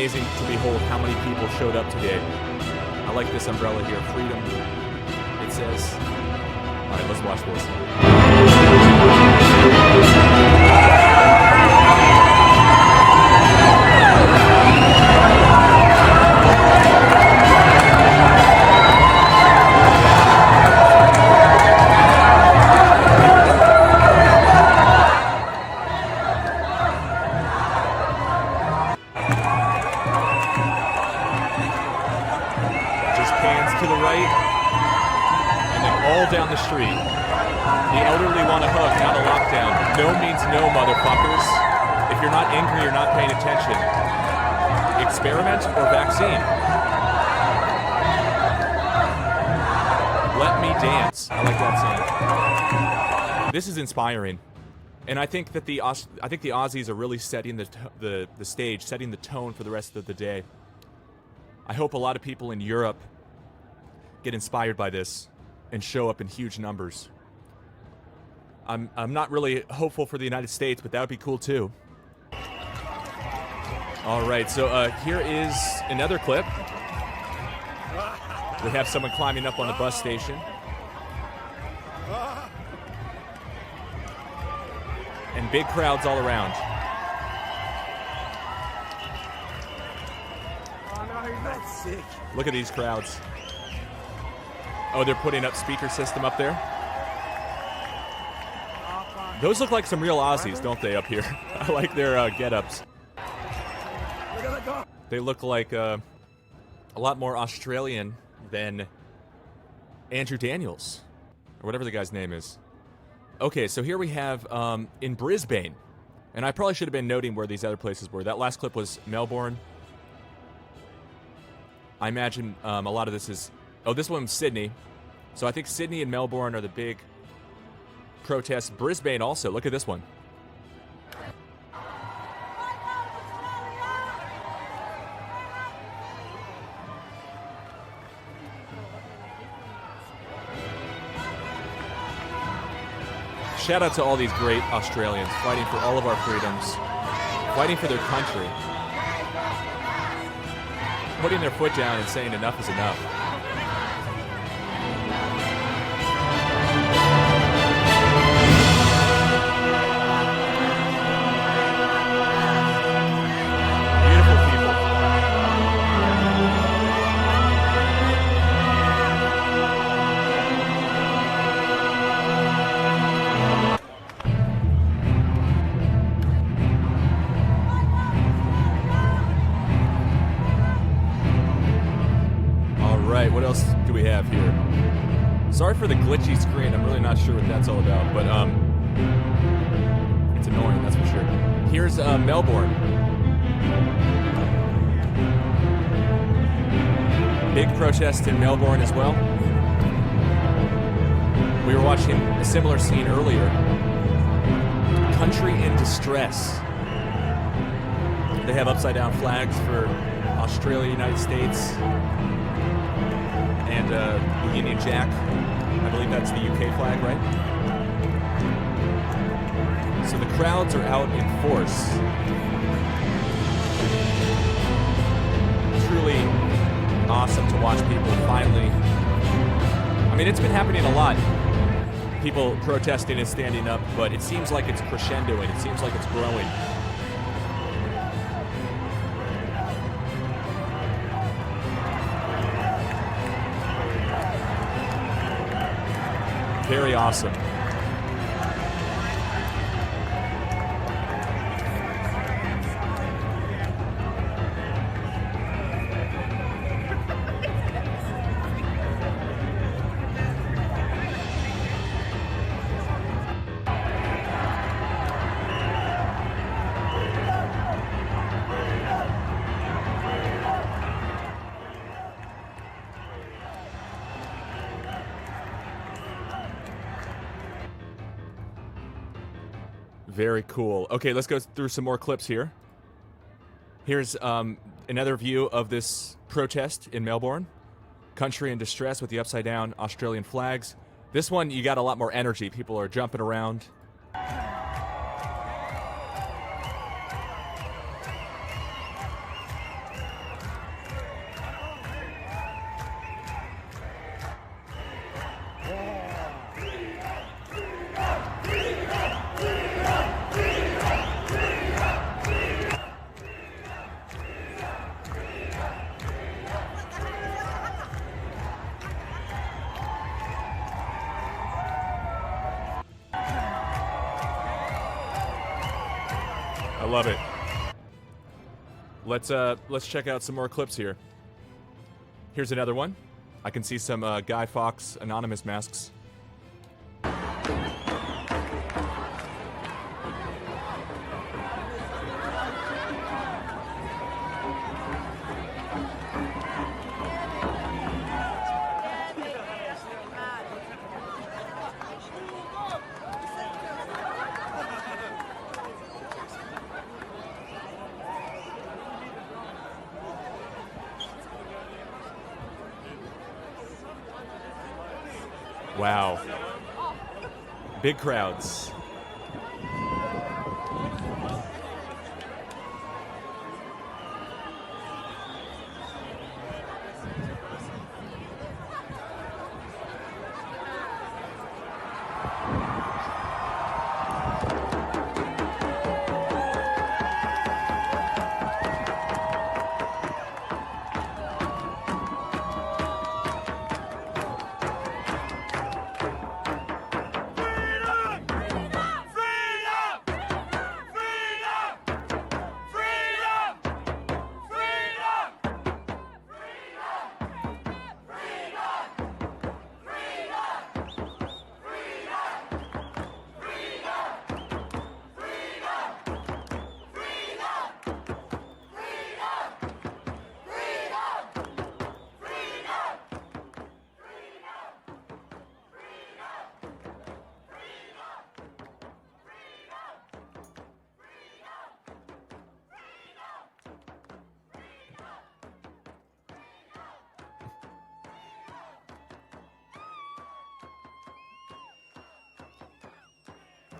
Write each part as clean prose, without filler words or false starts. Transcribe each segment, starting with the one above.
amazing to behold how many people showed up today. I like this umbrella here, freedom. It says, all right, let's watch this. To the right, and then all down the street. The elderly want a hug, not a lockdown. No means no, motherfuckers. If you're not angry, you're not paying attention. Experiment or vaccine? Let me dance. I like that saying. This is inspiring, and I think that the Aussies are really setting the stage, setting the tone for the rest of the day. I hope a lot of people in Europe get inspired by this and show up in huge numbers. I'm not really hopeful for the United States, but that would be cool too. All right, so here is another clip. We have someone climbing up on the bus station. And big crowds all around. Oh no, he's not sick. Look at these crowds. Oh, they're putting up speaker system up there. Those look like some real Aussies, don't they, up here? I like their get-ups. They look like a lot more Australian than Andrew Daniels, or whatever the guy's name is. Okay, so here we have in Brisbane, and I probably should have been noting where these other places were. That last clip was Melbourne. I imagine a lot of this is... Oh, this one's Sydney. So I think Sydney and Melbourne are the big protests. Brisbane also. Look at this one. Shout out to all these great Australians fighting for all of our freedoms, fighting for their country, putting their foot down and saying enough is enough. What else do we have here? Sorry for the glitchy screen. I'm really not sure what that's all about, but it's annoying, that's for sure. Here's Melbourne. Big protest in Melbourne as well. We were watching a similar scene earlier. Country in distress. They have upside down flags for Australia, United States, and the Union Jack. I believe that's the UK flag, right? So the crowds are out in force. Truly awesome to watch people finally. I mean, it's been happening a lot. People protesting and standing up, but it seems like it's crescendoing. It seems like it's growing. Very awesome. Very cool. Okay, let's go through some more clips here. Here's another view of this protest in Melbourne. Country in distress with the upside down Australian flags. This one, you got a lot more energy. People are jumping around. I love it. Let's check out some more clips here. Here's another one. I can see some Guy Fawkes anonymous masks. Wow. Big crowds.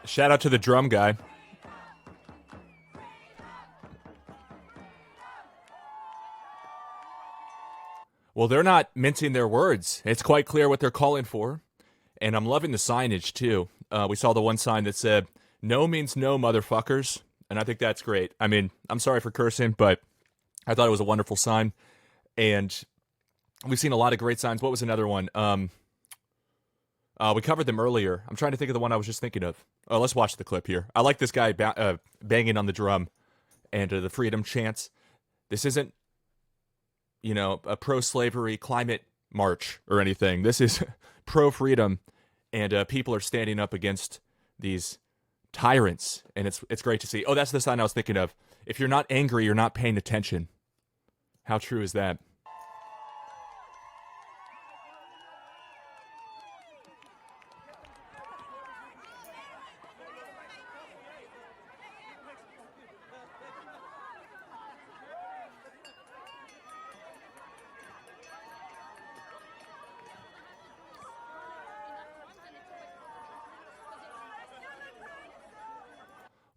Shout out to the drum guy. Well, they're not mincing their words. It's quite clear what they're calling for. And I'm loving the signage, too. We saw the one sign that said, "No means no, motherfuckers." And I think that's great. I mean, I'm sorry for cursing, but I thought it was a wonderful sign. And we've seen a lot of great signs. What was another one? We covered them earlier. I'm trying to think of the one I was just thinking of. Oh, let's watch the clip here. I like this guy banging on the drum and the freedom chants. This isn't, a pro-slavery climate march or anything. This is pro-freedom, and people are standing up against these tyrants, and it's great to see. Oh, that's the sign I was thinking of. If you're not angry, you're not paying attention. How true is that?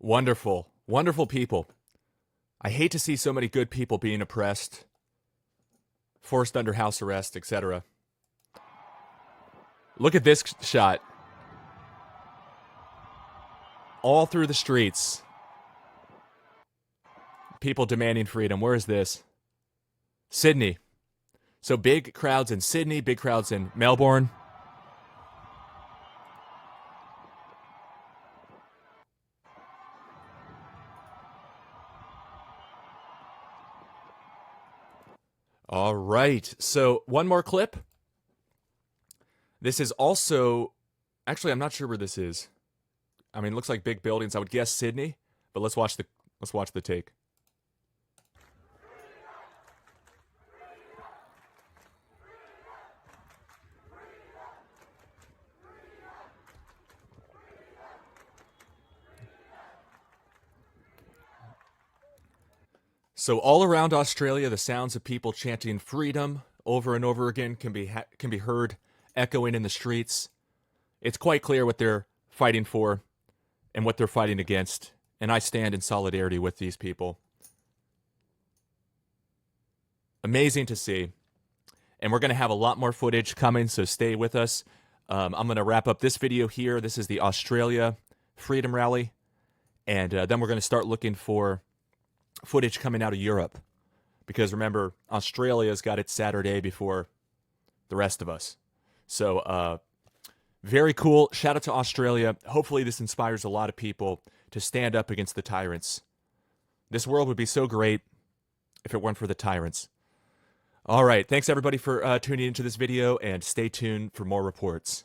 Wonderful, wonderful people. I hate to see so many good people being oppressed, forced under house arrest, etc. Look at this shot. All through the streets. People demanding freedom. Where is this? Sydney. So big crowds in Sydney, big crowds in Melbourne. All right, so one more clip. This is also, actually, I'm not sure where this is. I mean, it looks like big buildings. I would guess Sydney, but let's watch the take. So all around Australia, the sounds of people chanting freedom over and over again can be heard echoing in the streets. It's quite clear what they're fighting for and what they're fighting against, and I stand in solidarity with these people. Amazing to see. And we're going to have a lot more footage coming, so stay with us. I'm going to wrap up this video here. This is the Australia Freedom Rally, and then we're going to start looking for footage coming out of Europe, because remember, Australia's got its Saturday before the rest of us. So very cool. Shout out to Australia. Hopefully this inspires a lot of people to stand up against the tyrants This world would be so great if it weren't for the tyrants. All right, thanks everybody for tuning into this video, and stay tuned for more reports.